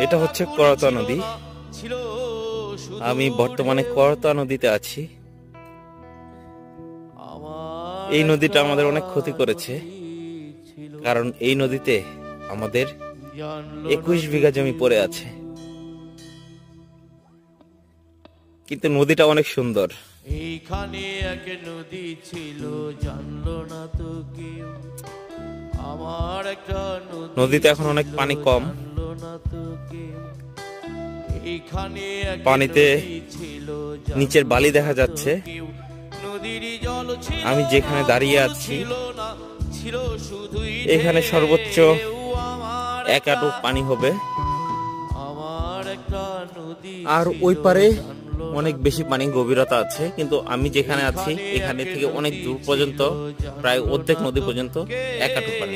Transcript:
এটা হচ্ছে করতোয়া নদী। আমি বর্তমানে করতোয়া নদীতে আছি। এই নদীটা আমাদের অনেক ক্ষতি করেছে, কারণ এই নদীতে আমাদের 21 বিঘা জমি পড়ে আছে। কিন্তু নদীটা অনেক সুন্দর। এইখানে এক নদী ছিল, জানলো না তো কেউ। আমার একটা নদীতে এখন অনেক পানি কম। পানিতে নিচের বালি দেখা যাচ্ছে। আমি যেখানে দাঁড়িয়ে আছি এখানে সর্বোচ্চ 1 হাঁটু পানি হবে, আর ওই পারে অনেক বেশি পানি গভীরতা আছে। কিন্তু আমি যেখানে আছি এখানে থেকে অনেক দূর পর্যন্ত, প্রায় অর্ধেক নদী পর্যন্ত 1 হাঁটু পানি।